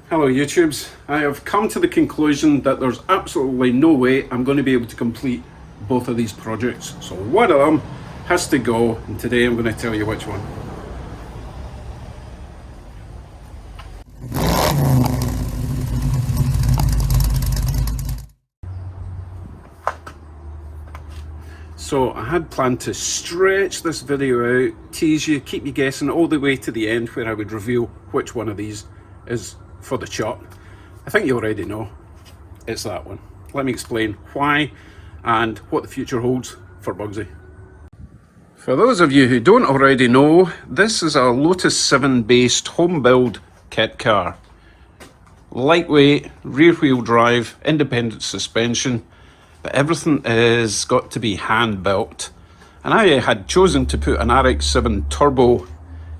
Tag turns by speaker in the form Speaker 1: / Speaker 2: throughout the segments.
Speaker 1: Hello YouTubes, I have come to the conclusion that there's absolutely no way I'm going to be able to complete both of these projects. So one of them has to go, and today I'm going to tell you which one. So I had planned to stretch this video out, tease you, keep you guessing all the way to the end where I would reveal which one of these is for the chart. I think you already know, it's that one. Let me explain why and what the future holds for Bugsy. For those of you who don't already know, this is a Lotus 7 based home build kit car. Lightweight, rear wheel drive, independent suspension, but everything is got to be hand built. And I had chosen to put an RX-7 turbo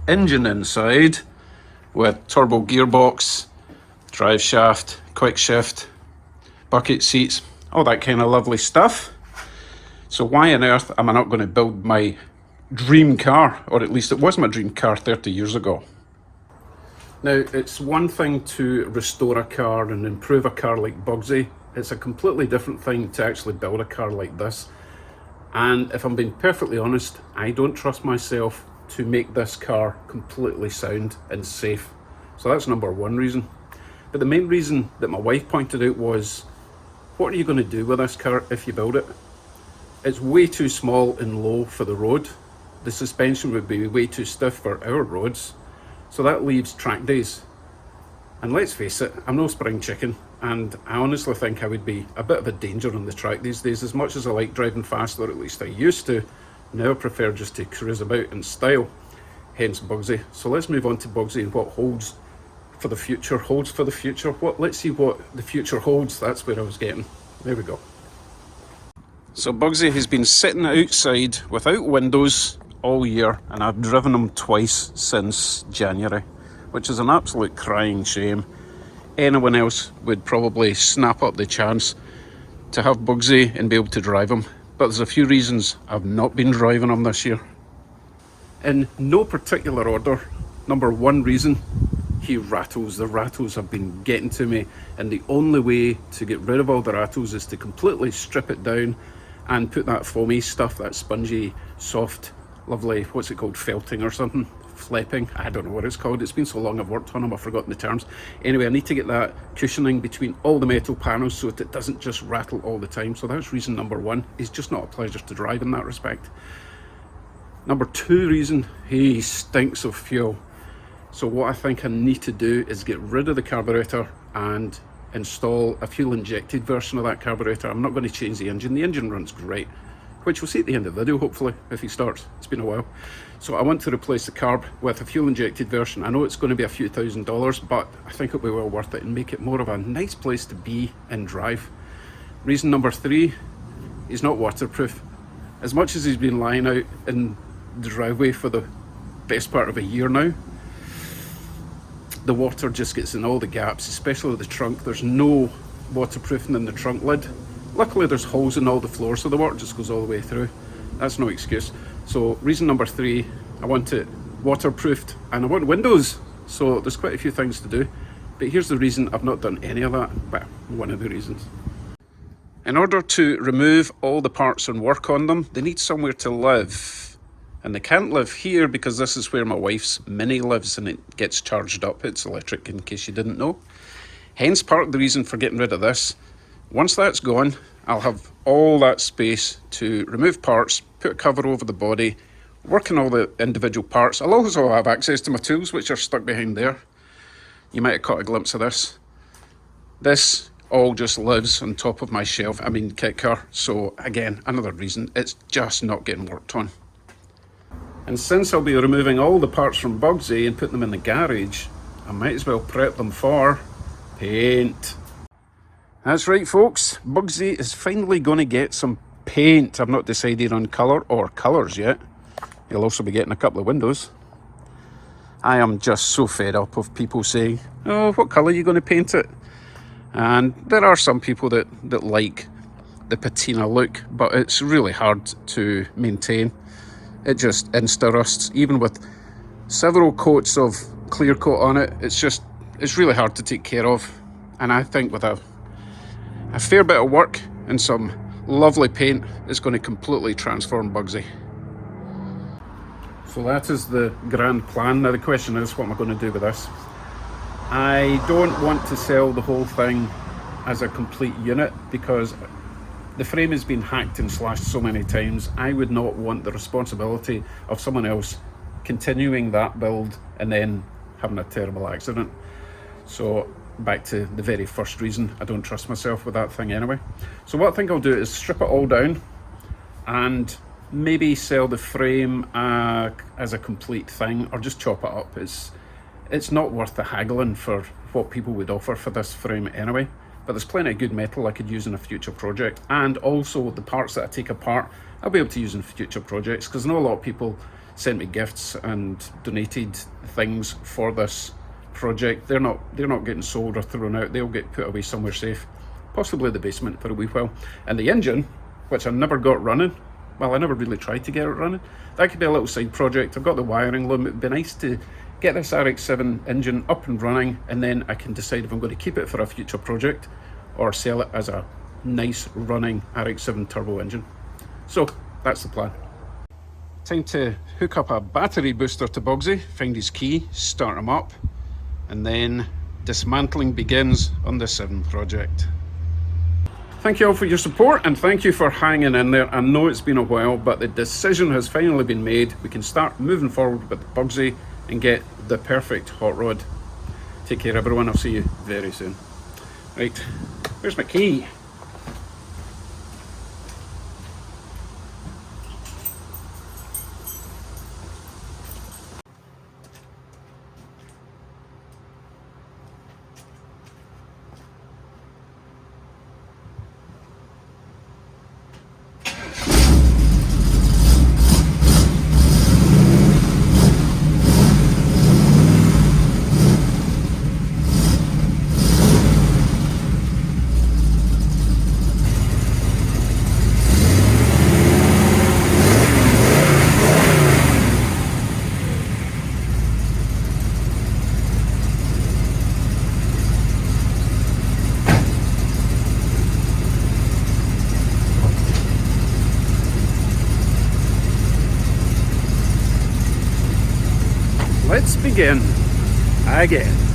Speaker 1: engine inside with turbo gearbox, drive shaft, quick shift, bucket seats, all that kind of lovely stuff. So why on earth am I not going to build my dream car, or at least it was my dream car 30 years ago. Now, it's one thing to restore a car and improve a car like Bugsy. It's a completely different thing to actually build a car like this. And if I'm being perfectly honest, I don't trust myself to make this car completely sound and safe. So that's number one reason. But the main reason that my wife pointed out was, what are you going to do with this car if you build it? It's way too small and low for the road. The suspension would be way too stiff for our roads. So that leaves track days. And let's face it, I'm no spring chicken, and I honestly think I would be a bit of a danger on the track these days. As much as I like driving fast, or at least I used to, now I prefer just to cruise about in style, hence Bugsy. So let's move on to Bugsy and what holds for the future. Let's see what the future holds. That's where I was getting. There we go. So Bugsy has been sitting outside without windows all year, and I've driven him twice since January, which is an absolute crying shame. Anyone else would probably snap up the chance to have Bugsy and be able to drive him, but there's a few reasons I've not been driving him this year. In no particular order, number one reason, he rattles. The rattles have been getting to me, and the only way to get rid of all the rattles is to completely strip it down and put that foamy stuff, that spongy, soft, lovely, what's it called, felting or something, flapping, I don't know what it's called. It's been so long I've worked on them, I've forgotten the terms. Anyway, I need to get that cushioning between all the metal panels so that it doesn't just rattle all the time. So that's reason number one. He's just not a pleasure to drive in that respect. Number two reason, he stinks of fuel. So what I think I need to do is get rid of the carburetor and install a fuel injected version of that carburetor. I'm not going to change the engine runs great, which we'll see at the end of the video, hopefully, if he starts. It's been a while. So I want to replace the carb with a fuel injected version. I know it's going to be a few $1,000s, but I think it'll be well worth it and make it more of a nice place to be and drive. Reason number three, he's not waterproof. As much as he's been lying out in the driveway for the best part of a year now, the water just gets in all the gaps, especially the trunk. There's no waterproofing in the trunk lid. Luckily there's holes in all the floors, so the water just goes all the way through. That's no excuse. So reason number three, I want it waterproofed and I want windows. So there's quite a few things to do. But here's the reason I've not done any of that. Well, one of the reasons. In order to remove all the parts and work on them, they need somewhere to live. And they can't live here because this is where my wife's Mini lives and it gets charged up. It's electric, in case you didn't know. Hence part of the reason for getting rid of this. Once that's gone, I'll have all that space to remove parts, put a cover over the body, work on all the individual parts. I'll also have access to my tools, which are stuck behind there. You might have caught a glimpse of this. This all just lives on top of my shelf, kit car. So again, another reason, it's just not getting worked on. And since I'll be removing all the parts from Bugsy and putting them in the garage, I might as well prep them for paint. That's right folks, Bugsy is finally going to get some paint. I've not decided on colour or colours yet. He'll also be getting a couple of windows. I am just so fed up of people saying, oh, what colour are you going to paint it? And there are some people that like the patina look, but it's really hard to maintain. It just insta rusts, even with several coats of clear coat on it. It's just it's really hard to take care of, and I think with a fair bit of work and some lovely paint, it's going to completely transform Bugsy. So that is the grand plan. Now the question is, what am I going to do with this? I don't want to sell the whole thing as a complete unit because the frame has been hacked and slashed so many times. I would not want the responsibility of someone else continuing that build and then having a terrible accident. So back to the very first reason, I don't trust myself with that thing anyway. So what I think I'll do is strip it all down and maybe sell the frame as a complete thing, or just chop it up. It's not worth the haggling for what people would offer for this frame anyway, but there's plenty of good metal I could use in a future project, and also the parts that I take apart I'll be able to use in future projects, because I know a lot of people sent me gifts and donated things for this project. They're not getting sold or thrown out. They'll get put away somewhere safe, possibly the basement for a wee while. And the engine, which I never got running, well, I never really tried to get it running, that could be a little side project. I've got the wiring loom. It'd be nice to get this RX-7 engine up and running, and then I can decide if I'm going to keep it for a future project or sell it as a nice running RX-7 turbo engine. So that's the plan. Time to hook up a battery booster to Bugsy, find his key, start him up, and then dismantling begins on the 7 project. Thank you all for your support, and thank you for hanging in there. I know it's been a while, but the decision has finally been made. We can start moving forward with Bugsy and get the perfect hot rod. Take care everyone, I'll see you very soon. Right, where's my key? Let's begin again.